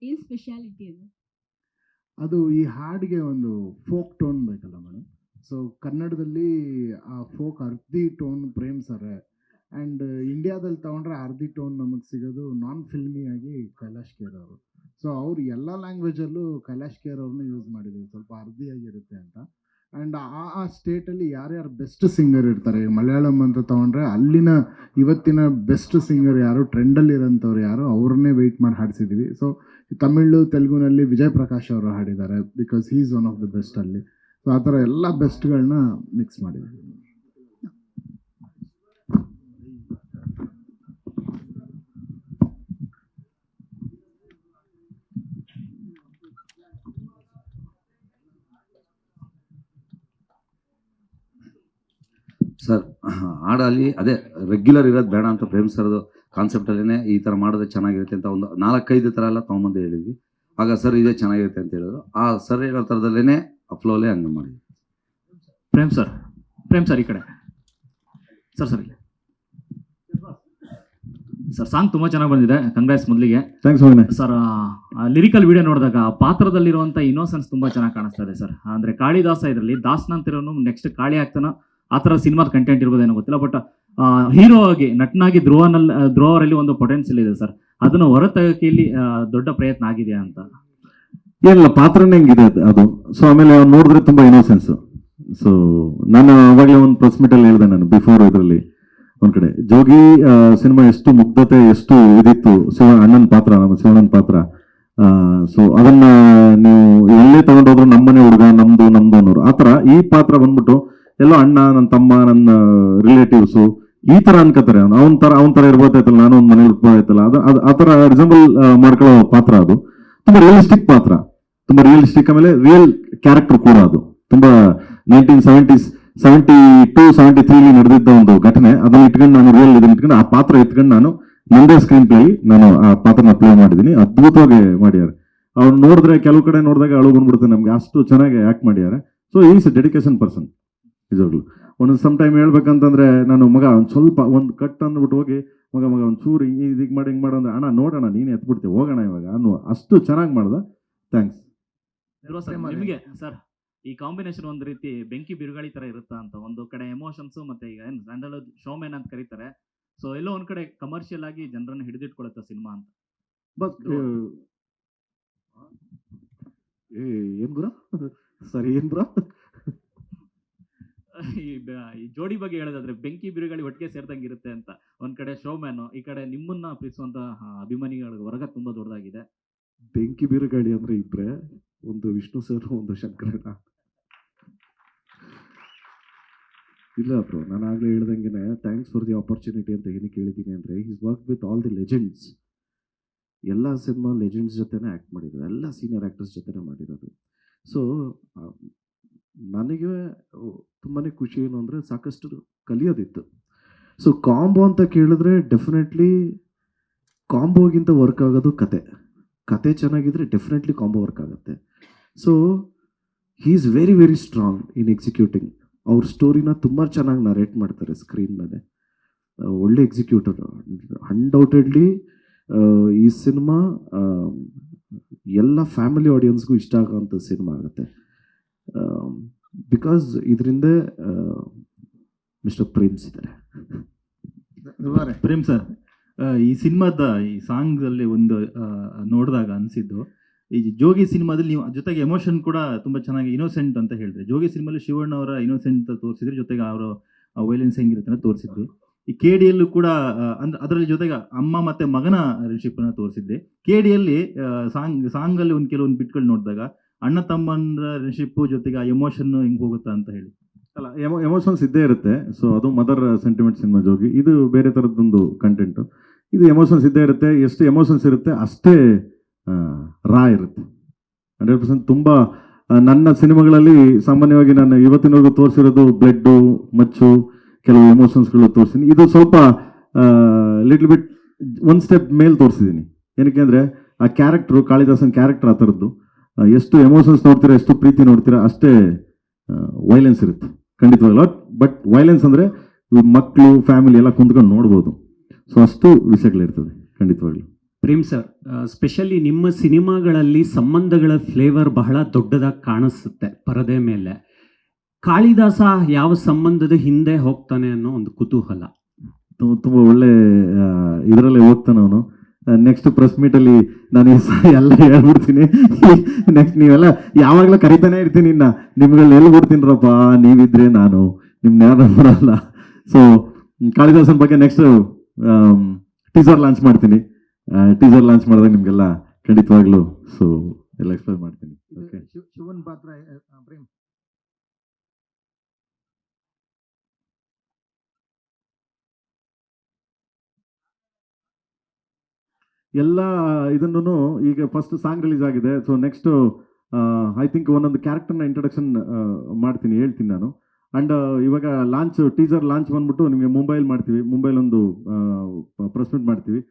ಏನು ಸ್ಪೆಷಾಲಿಟಿ ಅದು? ಅದು ಈ ಹಾಡಿಗೆ ಒಂದು ಫೋಕ್ ಟೋನ್ ಬೇಕಲ್ಲ ಮೇಡಮ್. ಸೊ ಕನ್ನಡದಲ್ಲಿ ಆ ಫೋಕ್ ಅರ್ಧಿ ಟೋನ್ ಪ್ರೇಮ್ ಸರ್, ಆ್ಯಂಡ್ ಇಂಡಿಯಾದಲ್ಲಿ ತೊಗೊಂಡ್ರೆ ಅರ್ಧಿ ಟೋನ್ ನಮಗೆ ಸಿಗೋದು ನಾನ್ ಫಿಲ್ಮಿಯಾಗಿ ಕೈಲಾಶ್ ಖೇರ್ ಅವರು. ಸೊ ಅವ್ರು ಎಲ್ಲ ಲ್ಯಾಂಗ್ವೇಜಲ್ಲೂ ಕೈಲಾಶ್ ಖೇರ್ ಅವ್ರನ್ನ ಯೂಸ್ ಮಾಡಿದ್ದೀವಿ, ಸ್ವಲ್ಪ ಅರ್ಧಿಯಾಗಿರುತ್ತೆ ಅಂತ. ಆ್ಯಂಡ್ ಆ ಸ್ಟೇಟಲ್ಲಿ ಯಾರ್ಯಾರು ಬೆಸ್ಟ್ ಸಿಂಗರ್ ಇರ್ತಾರೆ, ಮಲಯಾಳಂ ಅಂತ ತೊಗೊಂಡ್ರೆ ಅಲ್ಲಿನ ಇವತ್ತಿನ ಬೆಸ್ಟ್ ಸಿಂಗರ್ ಯಾರು, ಟ್ರೆಂಡಲ್ಲಿರೋಂಥವ್ರು ಯಾರು, ಅವ್ರನ್ನೇ ವೆಯ್ಟ್ ಮಾಡಿ ಹಾಡಿಸಿದ್ದೀವಿ. ಸೊ ತಮಿಳು ತೆಲುಗುನಲ್ಲಿ ವಿಜಯ್ ಪ್ರಕಾಶ್ ಅವರು ಹಾಡಿದ್ದಾರೆ, because he is one of the best ಅಲ್ಲಿ. ಸೊ ಆ ಥರ ಎಲ್ಲ ಬೆಸ್ಟ್ಗಳನ್ನ ಮಿಕ್ಸ್ ಮಾಡಿದ್ದೀವಿ. ಸರ್ ಹಾಡಲ್ಲಿ ಅದೇ ರೆಗ್ಯುಲರ್ ಇರೋದು ಬೇಡ ಅಂತ ಪ್ರೇಮ್ ಸರ್ದು ಕಾನ್ಸೆಪ್ಟಲ್ಲೇ ಈ ಥರ ಮಾಡಿದ್ರೆ ಚೆನ್ನಾಗಿರುತ್ತೆ ಅಂತ ಒಂದು 4-5 ಥರ ಎಲ್ಲ ತೊಗೊಂಬಂದು ಹೇಳಿದ್ವಿ. ಆಗ ಸರ್ ಇದೇ ಚೆನ್ನಾಗಿರುತ್ತೆ ಅಂತ ಹೇಳಿದ್ರು. ಆ ಸರ್ ಹೇಳೋ ಥರದಲ್ಲೇ ಆ ಫ್ಲೋಲೇ ಹಂಗೆ ಮಾಡಿದ್ವಿ. ಪ್ರೇಮ್ ಸರ್ ಈ ಕಡೆ ಸರ್ ಸರ್ ಸಾಂಗ್ ತುಂಬ ಚೆನ್ನಾಗಿ ಬಂದಿದೆ, ಕಂಗ್ರಾಟ್ಸ್ ಮೊದಲಿಗೆ. Thanks sir. ಲಿರಿಕಲ್ ವಿಡಿಯೋ ನೋಡಿದಾಗ ಆ ಪಾತ್ರದಲ್ಲಿರುವಂಥ ಇನ್ನೋಸೆನ್ಸ್ ತುಂಬ ಚೆನ್ನಾಗಿ ಕಾಣಿಸ್ತಾ ಇದೆ ಸರ್. ಅಂದರೆ ಕಾಳಿದಾಸ ಇದರಲ್ಲಿ ದಾಸನಂತಿರೋನು ನೆಕ್ಸ್ಟ್ ಕಾಳಿ ಆಗ್ತಾನೋ ಆ ಥರ ಸಿನಿಮಾದ ಕಂಟೆಂಟ್ ಇರ್ಬೋದೇನೋ ಗೊತ್ತಿಲ್ಲ, ಬಟ್ ಹೀರೋ ಆಗಿ ನಟನಾಗಿ ಧ್ರುವರಲ್ಲಿ ಒಂದು ಪೊಟೆನ್ಷಿಯಲ್ ಇದೆ ಸರ್. ಅದನ್ನು ಹೊರತೆಗೆಯಕ್ಕೆ ಇಲ್ಲಿ ದೊಡ್ಡ ಪ್ರಯತ್ನ ಆಗಿದೆಯಾ ಅಂತ? ಏನಿಲ್ಲ, ಪಾತ್ರನೇ ಹೆಂಗಿದೆ ಅದು. ಸೊ ಆಮೇಲೆ ಅವ್ನು ನೋಡಿದ್ರೆ ತುಂಬ ಇನ್ನೋಸೆನ್ಸು. ಸೊ ನಾನು ಅವಾಗಲೇ ಒಂದು ಪ್ರೆಸ್ ಮೀಟಲ್ಲಿ ಹೇಳಿದೆ, ನಾನು ಬಿಫೋರ್ ಇದರಲ್ಲಿ ಒಂದು ಕಡೆ ಜೋಗಿ ಸಿನಿಮಾ ಎಷ್ಟು ಮುಗ್ಧತೆ, ಎಷ್ಟು ಇದಿತ್ತು ಅಣ್ಣನ ಪಾತ್ರ, ನಮ್ಮ ಶಿವಣ್ಣನ ಪಾತ್ರ. ಸೊ ಅದನ್ನ ನೀವು ಎಲ್ಲೇ ತಗೊಂಡೋದ್ರು ನಮ್ಮನೆ ಹುಡುಗ ನಮ್ದು ಅನ್ನೋರು ಆ ಥರ. ಈ ಪಾತ್ರ ಬಂದ್ಬಿಟ್ಟು ಎಲ್ಲೋ ಅಣ್ಣ, ನನ್ನ ತಮ್ಮ, ನನ್ನ ರಿಲೇಟಿವ್ಸು ಈ ಥರ ಅನ್ಕೋತಾರೆ. ಅವನ ಥರ ಇರ್ಬೋದಾಯ್ತಲ್ಲ, ನಾನು ಒಂದು ಮನೆ ಹುಡ್ಕೋದಾಯ್ತಲ್ಲ, ಅದು ಆ ಥರ ರಿಸೆಂಬಲ್ ಮಾಡ್ಕೊಳ್ಳೋ ಪಾತ್ರ. ಅದು ತುಂಬ ರಿಯಲಿಸ್ಟಿಕ್ ಪಾತ್ರ, ತುಂಬ ರಿಯಲಿಸ್ಟಿಕ್. ಆಮೇಲೆ ರಿಯಲ್ ಕ್ಯಾರೆಕ್ಟರ್ ಕೂಡ ಅದು. ತುಂಬ 1972-73 ನಡೆದಿದ್ದ ಒಂದು ಘಟನೆ. ಅದನ್ನ ಇಟ್ಕೊಂಡು ನಾನು ರಿಯಲ್ ಇದನ್ನ ಇಟ್ಕೊಂಡು ಆ ಪಾತ್ರ ಎತ್ಕೊಂಡು ನಾನು ನಂದೇ ಸ್ಕ್ರೀನ್ ಪ್ಲೇ ನಾನು ಆ ಪಾತ್ರನ ಪ್ಲೇ ಮಾಡಿದ್ದೀನಿ. ಅದ್ಭುತವಾಗಿ ಮಾಡ್ಯಾರೆ. ಅವ್ನು ನೋಡಿದ್ರೆ ಕೆಲವು ಕಡೆ ನೋಡಿದಾಗ ಅಳು ಬಂದ್ಬಿಡುತ್ತೆ ನಮ್ಗೆ, ಅಷ್ಟು ಚೆನ್ನಾಗಿ ಆ್ಯಕ್ಟ್ ಮಾಡ್ಯಾರೆ. So is A dedication person ನಿಜವಾಗ್ಲು. ಒಂದೊಂದು ಸಮ್ ಟೈಮ್ ಹೇಳ್ಬೇಕಂತಂದ್ರೆ ನಾನು ಮಗ ಒಂದು ಸ್ವಲ್ಪ ಒಂದು ಕಟ್ ಅಂದ್ಬಿಟ್ಟು ಹೋಗಿ ಮಗ ಒಂದು ಚೂರು ಹಿಂಗೆ ಮಾಡಿ ಅಂದ್ರೆ ಅಣ್ಣ ನೋಡೋಣ ನೀನು ಎತ್ಬಿಡ್ತೀವಿ ಹೋಗೋಣ ಇವಾಗ ಅನ್ನುವ ಅಷ್ಟು ಚೆನ್ನಾಗಿ ಮಾಡ್ದ. ಥ್ಯಾಂಕ್ಸ್. ನಿಮಗೆ ಸರ್ ಈ ಕಾಂಬಿನೇಷನ್ ಒಂದು ರೀತಿ ಬೆಂಕಿ ಬಿರುಗಾಳಿ ತರ ಇರುತ್ತಾ ಅಂತ? ಒಂದು ಕಡೆ ಎಮೋಷನ್ಸ್ ಮತ್ತೆ ಈಗ ಏನು ಸ್ಯಾಂಡಲ್ವುಡ್ ಶೋಮ್ಯಾನ್ ಅಂತ ಕರೀತಾರೆ. ಸೊ ಎಲ್ಲೋ ಒಂದ್ ಕಡೆ ಕಮರ್ಷಿಯಲ್ ಆಗಿ ಜನರನ್ನ ಹಿಡಿದಿಟ್ಕೊಳುತ್ತೆ ಸಿನಿಮಾ ಅಂತ. ಬಸ್ ಏನ್ ಬ್ರೋ ಸರಿ ಏನ್ ಬ್ರೋ ಈ ಜೋಡಿ ಬಗ್ಗೆ ಹೇಳೋದಾದ್ರೆ ಬೆಂಕಿ ಬಿರುಗಾಳಿ ಒಟ್ಟಿಗೆ ಸೇರ್ದಂಗೆ ಇರುತ್ತೆ ಅಂತ. ಒಂದ್ ಕಡೆ ಶೋಮ್ಯಾನ್, ಈ ಕಡೆ ನಿಮ್ಮನ್ನ ಪ್ರೀತಿಸುವಂತ ಅಭಿಮಾನಿಗಳ ವರ್ಗ ತುಂಬಾ ದೊಡ್ಡದಾಗಿದೆ. ಬೆಂಕಿ ಬಿರುಗಾಳಿ ಅಂದ್ರೆ ಇಬ್ರೆ, ಒಂದು ವಿಷ್ಣು ಸರ್, ಒಂದು ಶಂಕರಣ್ಣ. ಇಲ್ಲ ಬ್ರೋ, ನಾನು ಆಗಲೇ ಹೇಳ್ದಂಗೆ ಥ್ಯಾಂಕ್ಸ್ ಫಾರ್ ದಿ ಆಪರ್ಚುನಿಟಿ ಅಂತ ಏನಕ್ಕೆ ಹೇಳಿದ್ದೀನಿ ಅಂದರೆ, is work with all the legends. ಎಲ್ಲ ಸಿನಿಮಾ ಲೆಜೆಂಡ್ಸ್ ಜೊತೆನೇ ಆ್ಯಕ್ಟ್ ಮಾಡಿರೋದು, ಎಲ್ಲ ಸೀನಿಯರ್ ಆ್ಯಕ್ಟರ್ಸ್ ಜೊತೆನೇ ಮಾಡಿರೋದು. ಸೊ ನನಗೆ ತುಂಬಾ ಖುಷಿ ಏನು ಅಂದರೆ ಸಾಕಷ್ಟು ಕಲಿಯೋದಿತ್ತು. ಸೊ ಕಾಂಬೋ ಅಂತ ಕೇಳಿದ್ರೆ ಡೆಫಿನೆಟ್ಲಿ ಕಾಂಬೋಗಿಂತ ವರ್ಕ್ ಆಗೋದು ಕತೆ ಚೆನ್ನಾಗಿದ್ರೆ ಡೆಫಿನೆಟ್ಲಿ ಕಾಂಬೋ ವರ್ಕ್ ಆಗುತ್ತೆ. So he is very very strong in executing. ಅವ್ರ ಸ್ಟೋರಿನ ತುಂಬ ಚೆನ್ನಾಗಿ ನರೇಟ್ ಮಾಡ್ತಾರೆ ಸ್ಕ್ರೀನ್ ಮೇಲೆ. ಒಳ್ಳೆ ಎಕ್ಸಿಕ್ಯೂಟರ್. ಅನ್ಡೌಟೆಡ್ಲಿ ಈ ಸಿನಿಮಾ ಎಲ್ಲ ಫ್ಯಾಮಿಲಿ ಆಡಿಯನ್ಸ್ಗೂ ಇಷ್ಟ ಆಗೋಂಥ ಸಿನಿಮಾ ಆಗುತ್ತೆ. ಬಿಕಾಸ್ ಇದರಿಂದ ಮಿಸ್ಟರ್ ಪ್ರೇಮ್ಸ್ ಇದ್ದಾರೆ. ಪ್ರೇಮ್ ಸರ್, ಈ ಸಿನಿಮಾದ ಈ ಸಾಂಗ್ಸಲ್ಲಿ ಒಂದು ನೋಡಿದಾಗ ಅನಿಸಿದ್ದು, ಈ ಜೋಗಿ ಸಿನಿಮಾದಲ್ಲಿ ನೀವು ಜೊತೆಗೆ ಎಮೋಷನ್ ಕೂಡ ತುಂಬ ಚೆನ್ನಾಗಿ ಇನ್ನೋಸೆಂಟ್ ಅಂತ ಹೇಳಿದ್ರೆ, ಜೋಗಿ ಸಿನಿಮಾಲಿ ಶಿವಣ್ಣ ಅವರ ಇನ್ನೋಸೆಂಟ್ ತೋರಿಸಿದ್ರೆ, ಜೊತೆಗೆ ಅವರ ವೈಲೆನ್ಸ್ ಹೆಂಗಿರುತ್ತೆ ತೋರಿಸಿದ್ವಿ. ಈ KD ಯಲ್ಲೂ ಕೂಡ ಅಂದ್ರೆ ಅದರಲ್ಲಿ ಜೊತೆಗೆ ಅಮ್ಮ ಮತ್ತು ಮಗನ ರಿಲೇಶನ್ಶಿಪ್ನ ತೋರಿಸಿದ್ದೆ. KD ಯಲ್ಲಿ ಸಾಂಗಲ್ಲಿ ಒಂದು ಕೆಲವೊಂದು ಬಿಟ್ಗಳು ನೋಡಿದಾಗ ಅಣ್ಣ ತಮ್ಮನ ರಿಲೇಶನ್ಶಿಪ್ಪು ಜೊತೆಗೆ ಆ ಎಮೋಷನ್ ಹಿಂಗೆ ಹೋಗುತ್ತಾ ಅಂತ ಹೇಳಿ. ಅಲ್ಲ, ಎಮೋಷನ್ಸ್ ಇದ್ದೇ ಇರುತ್ತೆ. ಸೊ ಅದು ಮದರ್ ಸೆಂಟಿಮೆಂಟ್ ಸಿನಿಮಾ ಜೋಗಿ. ಇದು ಬೇರೆ ಥರದ್ದೊಂದು ಕಂಟೆಂಟು. ಇದು ಎಮೋಷನ್ಸ್ ಇದ್ದೇ ಇರುತ್ತೆ. ಎಷ್ಟು ಎಮೋಷನ್ಸ್ ಇರುತ್ತೆ ಅಷ್ಟೇ ರಾ ಇರುತ್ತೆ. 100%. ತುಂಬ ನನ್ನ ಸಿನಿಮಾಗಳಲ್ಲಿ ಸಾಮಾನ್ಯವಾಗಿ ನಾನು ಇವತ್ತಿನವರೆಗೂ ತೋರಿಸಿರೋದು ಬ್ಲಡ್ಡು, ಮಚ್ಚು, ಕೆಲವು ಎಮೋಷನ್ಸ್ಗಳು ತೋರಿಸ್ತೀನಿ. ಇದು ಸ್ವಲ್ಪ ಲಿಟ್ಲ್ ಬಿಟ್ ಒಂದು ಸ್ಟೆಪ್ ಮೇಲೆ ತೋರಿಸಿದ್ದೀನಿ. ಏನಕ್ಕೆ ಅಂದರೆ ಆ ಕ್ಯಾರೆಕ್ಟ್ರು, ಕಾಳಿದಾಸನ ಕ್ಯಾರೆಕ್ಟರ್ ಆ ಥರದ್ದು. ಎಷ್ಟು ಎಮೋಷನ್ಸ್ ನೋಡ್ತೀರಾ, ಎಷ್ಟು ಪ್ರೀತಿ ನೋಡ್ತೀರಾ, ಅಷ್ಟೇ ವೈಲೆನ್ಸ್ ಇರುತ್ತೆ ಖಂಡಿತವಾಗ್ಲೂ. ಬಟ್ ವೈಲೆನ್ಸ್ ಅಂದರೆ ಮಕ್ಕಳು, ಫ್ಯಾಮಿಲಿ ಎಲ್ಲ ಕುಂತ್ಕೊಂಡು ನೋಡ್ಬೋದು. ಸೊ ಅಷ್ಟು ವಿಷಯಗಳಿರ್ತದೆ ಖಂಡಿತವಾಗ್ಲೂ. ಪ್ರೇಮ್ ಸರ್, ಸ್ಪೆಷಲಿ ನಿಮ್ಮ ಸಿನಿಮಾಗಳಲ್ಲಿ ಸಂಬಂಧಗಳ ಫ್ಲೇವರ್ ಬಹಳ ದೊಡ್ಡದಾಗಿ ಕಾಣಿಸುತ್ತೆ ಪರದೆ ಮೇಲೆ. ಕಾಳಿದಾಸ ಯಾವ ಸಂಬಂಧದ ಹಿಂದೆ ಹೋಗ್ತಾನೆ ಅನ್ನೋ ಒಂದು ಕುತೂಹಲ. ತುಂಬ ಒಳ್ಳೆ ಇದರಲ್ಲೇ ಹೋಗ್ತಾನೆ ಅವನು. ನೆಕ್ಸ್ಟ್ ಪ್ರೆಸ್ ಮೀಟಲ್ಲಿ ನಾನು ಎಲ್ಲ ಹೇಳ್ಬಿಡ್ತೀನಿ. ನೆಕ್ಸ್ಟ್ ನೀವೆಲ್ಲ ಯಾವಾಗಲೂ ಕರಿತಾನೆ ಇರ್ತೀನಿ, ನಿಮ್ಗೆಲ್ಲ ಎಲ್ಲಿ ಬಿಡ್ತೀನಿರಪ್ಪ, ನೀವಿದ್ರೆ ನಾನು ನಿಮ್ನ ಯಾರು ಬರಲ್ಲ. ಸೊ ಕಾಳಿದಾಸನ ಬಗ್ಗೆ ನೆಕ್ಸ್ಟ್ ಟೀಸರ್ ಲಾಂಚ್ ಮಾಡ್ತೀನಿ. ಟೀಸರ್ ಲಾಂಚ್ ಮಾಡಿದಾಗ ನಿಮಗೆಲ್ಲ ಖಂಡಿತವಾಗ್ಲೂ ಸೊ ಎಲ್ಲ ಎಕ್ಸ್ಪ್ಲೈನ್ ಮಾಡ್ತೀನಿ. ಓಕೆ, ಶಿವನ್ ಪಾತ್ರ ಪ್ರೇಮ್ ಎಲ್ಲ ಇದನ್ನು ಈಗ ಫಸ್ಟ್ ಸಾಂಗ್ ರಿಲೀಸ್ ಆಗಿದೆ. ಸೊ ನೆಕ್ಸ್ಟ್ ಐ ಥಿಂಕ್ ಒಂದೊಂದು ಕ್ಯಾರೆಕ್ಟರ್ನ ಇಂಟ್ರೊಡಕ್ಷನ್ ಮಾಡ್ತೀನಿ, ಹೇಳ್ತೀನಿ ನಾನು. ಆ್ಯಂಡ್ ಇವಾಗ ಟೀಸರ್ ಲಾಂಚ್ ಬಂದ್ಬಿಟ್ಟು ನಿಮಗೆ ಮುಂಬೈಲಿ ಒಂದು ಪ್ರೆಸ್ ಮೀಟ್ ಮಾಡ್ತೀವಿ.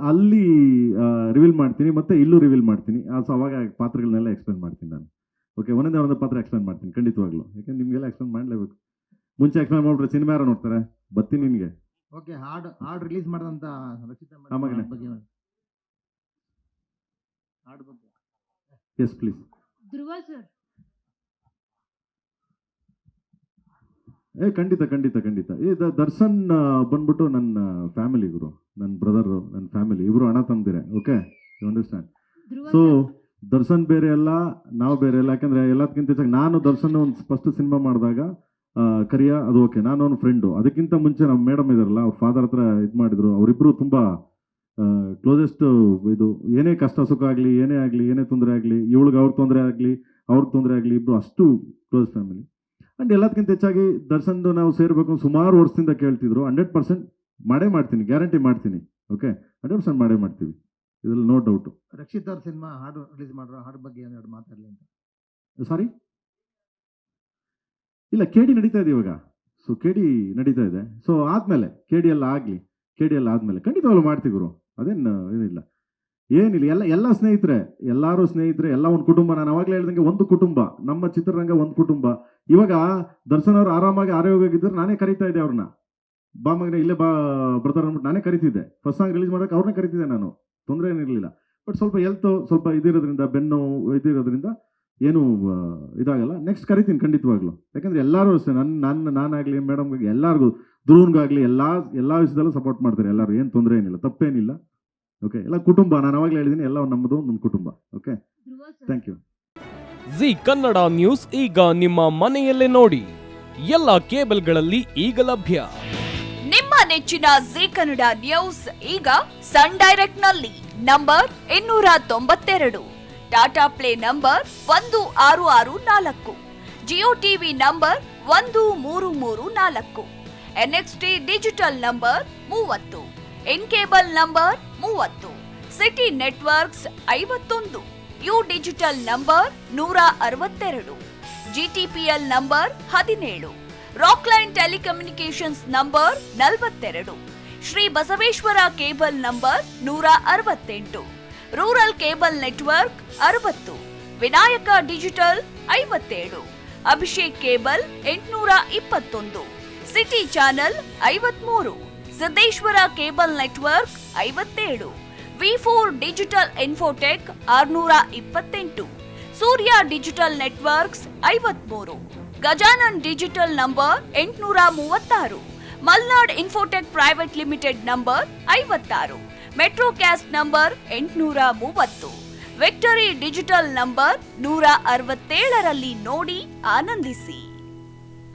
ಅಲ್ಲಿ ರಿವೀಲ್ ಮಾಡ್ತೀನಿ, ಮತ್ತು ಇಲ್ಲೂ ರಿವೀಲ್ ಮಾಡ್ತೀನಿ. ಸೊ ಅವಾಗ ಪಾತ್ರಗಳನ್ನೆಲ್ಲ ಎಕ್ಸ್ಪ್ಲೇನ್ ಮಾಡ್ತೀನಿ ನಾನು. ಓಕೆ, ಒಂದೊಂದೇ ಪಾತ್ರ ಎಕ್ಸ್ಪ್ಲೇನ್ ಮಾಡ್ತೀನಿ ಖಂಡಿತವಾಗ್ಲೂ, ಯಾಕಂದ್ರೆ ನಿಮಗೆಲ್ಲ ಎಕ್ಸ್ಪ್ಲೇನ್ ಮಾಡಲೇಬೇಕು. ಮುಂಚೆ ಎಕ್ಸ್ಪ್ಲೇನ್ ಮಾಡ್ಬಿಟ್ರೆ ಸಿನಿಮಾ ಯಾರು ನೋಡ್ತಾರೆ, ಬರ್ತೀನಿ ನಿನಗೆ. ಓಕೆ, ಹಾಡು ರಿಲೀಸ್ ಮಾಡಿದಂಥ ರಕ್ಷಿತಾ ಆಮಾಗನೆ. ಬಗ್ಗೆ ಹಾಡು ಬಗ್ಗೆ. Yes please. ಧ್ರುವ ಸರ್, ಖಂಡಿತ ಖಂಡಿತ ಖಂಡಿತ. ದರ್ಶನ್ ಬಂದ್ಬಿಟ್ಟು ನನ್ನ ಫ್ಯಾಮಿಲಿ ಗುರು, ನನ್ನ ಬ್ರದರು, ನನ್ನ ಫ್ಯಾಮಿಲಿ, ಇವರು ಅಣ್ಣ ತಮ್ಮದಿರೆ. Okay, you understand. Dhruva so sir, Darshan ಬೇರೆ ಅಲ್ಲ, ನಾವು ಬೇರೆ ಅಲ್ಲ. ಯಾಕಂದರೆ ಎಲ್ಲದಕ್ಕಿಂತ ಹೆಚ್ಚಾಗಿ ನಾನು ದರ್ಶನ್ ಒಂದು ಫಸ್ಟ್ ಸಿನಿಮಾ ಮಾಡಿದಾಗ ಕರಿಯ ಅದು ಓಕೆ, ನಾನು ಅವ್ನ ಫ್ರೆಂಡು. ಅದಕ್ಕಿಂತ ಮುಂಚೆ ನಮ್ಮ ಮೇಡಮ್ ಇದಾರಲ್ಲ, ಅವ್ರ ಫಾದರ್ ಹತ್ರ ಇದು ಮಾಡಿದ್ರು. ಅವರಿಬ್ಬರು ತುಂಬ ಕ್ಲೋಸೆಸ್ಟ್. ಇದು ಏನೇ ಕಷ್ಟ ಸುಖ ಆಗಲಿ, ಏನೇ ಆಗಲಿ, ಏನೇ ತೊಂದರೆ ಆಗಲಿ, ಇವಳಿಗೆ ಅವ್ರ ತೊಂದರೆ ಆಗಲಿ, ಅವ್ರಿಗೆ ತೊಂದರೆ ಆಗಲಿ, ಇಬ್ಬರು ಅಷ್ಟು ಕ್ಲೋಸ್ ಫ್ಯಾಮಿಲಿ. ಆ್ಯಂಡ್ ಎಲ್ಲದಕ್ಕಿಂತ ಹೆಚ್ಚಾಗಿ ದರ್ಶನ್ದು ನಾವು ಸೇರಬೇಕು ಸುಮಾರು ವರ್ಷದಿಂದ ಕೇಳ್ತಿದ್ರು. 100% ಮಾಡೇ ಮಾಡ್ತೀನಿ, ಗ್ಯಾರಂಟಿ ಮಾಡ್ತೀನಿ. ಓಕೆ, 100% ಮಾಡೇ ಮಾಡ್ತೀವಿ, ಇದ್ರಲ್ಲಿ ನೋ ಡೌಟು. ರಕ್ಷಿತ್ ಅವ್ರ ಸಿನಿಮಾ ಹಾಡು ರಿಲೀಸ್ ಮಾಡಿರೋ ಹಾಡು ಬಗ್ಗೆ ಒಂದೆರಡು ಮಾತಾಡಲಿ ಅಂತ. ಸಾರಿ, ಇಲ್ಲ, KD ನಡೀತಾ ಇದೆ ಇವಾಗ. ಸೊ KD ನಡೀತಾ ಇದೆ. ಸೊ ಆದಮೇಲೆ KD ಎಲ್ಲ ಆದಮೇಲೆ ಖಂಡಿತವಾಗ್ಲೂ ಮಾಡ್ತೀವಿ ಗುರು. ಅದೇನು ಏನಿಲ್ಲ. ಎಲ್ಲ ಸ್ನೇಹಿತರೆ, ಎಲ್ಲರೂ ಸ್ನೇಹಿತರೆ, ಎಲ್ಲ ಒಂದು ಕುಟುಂಬ. ನಾನು ಅವಾಗಲೇ ಹೇಳ್ದಂಗೆ ಒಂದು ಕುಟುಂಬ, ನಮ್ಮ ಚಿತ್ರರಂಗ ಒಂದು ಕುಟುಂಬ. ಇವಾಗ ದರ್ಶನ್ ಅವರು ಆರಾಮಾಗಿ ಆರೋಗ್ಯವಾಗಿದ್ದರೆ ನಾನೇ ಕರಿತಾ ಇದ್ದೆ ಅವ್ರನ್ನ. ಬಾ ಮಗನೇ ಇಲ್ಲೇ ಬಾ ಬ್ರದರ್ ಅಂದ್ಬಿಟ್ಟು ನಾನೇ ಕರಿತಿದ್ದೆ. ಫಸ್ಟ್ ಸಾಂಗ್ ರಿಲೀಸ್ ಮಾಡೋಕೆ ಅವ್ರನ್ನೇ ಕರಿತಿದ್ದೆ ನಾನು, ತೊಂದರೆ ಏನಿರಲಿಲ್ಲ. ಬಟ್ ಸ್ವಲ್ಪ ಹೆಲ್ತ್ ಸ್ವಲ್ಪ ಇದಿರೋದ್ರಿಂದ, ಬೆನ್ನು ಇದಿರೋದ್ರಿಂದ ಏನು ಇದಾಗಲ್ಲ. ನೆಕ್ಸ್ಟ್ ಕರಿತೀನಿ ಖಂಡಿತವಾಗ್ಲು. ಯಾಕಂದರೆ ಎಲ್ಲರೂ ಅಷ್ಟೇ, ನಾನಾಗಲಿ ಮೇಡಮ್ಗಾಗಿ ಎಲ್ಲರಿಗೂ, ಧ್ರುವನ್ಗಾಗಲಿ ಎಲ್ಲ ವಿಷಯದಲ್ಲೂ ಸಪೋರ್ಟ್ ಮಾಡ್ತಾರೆ ಎಲ್ಲರೂ. ಏನು ತೊಂದರೆ ಏನಿಲ್ಲ, ತಪ್ಪೇನಿಲ್ಲ. ಓಕೆ, ಎಲ್ಲ ಕುಟುಂಬ. ನಾನು ಅವಾಗಲೇ ಹೇಳಿದ್ದೀನಿ, ಎಲ್ಲ ನಮ್ಮದು ಒಂದು ಕುಟುಂಬ. Okay, Dhruva sir. Thank you. Zee Kannada news ಈಗ ನಿಮ್ಮ ಮನೆಯಲ್ಲೇ ನೋಡಿ. ಎಲ್ಲ ಕೇಬಲ್ಗಳಲ್ಲಿ ಈಗ ಲಭ್ಯ. ನಿಮ್ಮ ನೆಚ್ಚಿನ ಜಿ ಕನ್ನಡ ನ್ಯೂಸ್ ಈಗ ಸನ್ ಡೈರೆಕ್ಟ್ ನಲ್ಲಿ number 292, Tata play number 1664, Jio TV number 1334, NXT digital number 30, in cable number 30, city networks 51, U digital number 162, GTPL number 17, Rockline telecommunications number 42, Shri Basaveshwara cable number 168, rural cable network 60, Vinayaka digital 57, Abhishek cable 821, city channel 53, Siddeshwara cable network 57, V4 digital Infotech 628, Surya digital networks 53, Gajanan digital number 836, Malnad infotech private limited number 56, Metrocast number 830, Victory digital number 167ರಲ್ಲಿ ನೋಡಿ ಆನಂದಿಸಿ.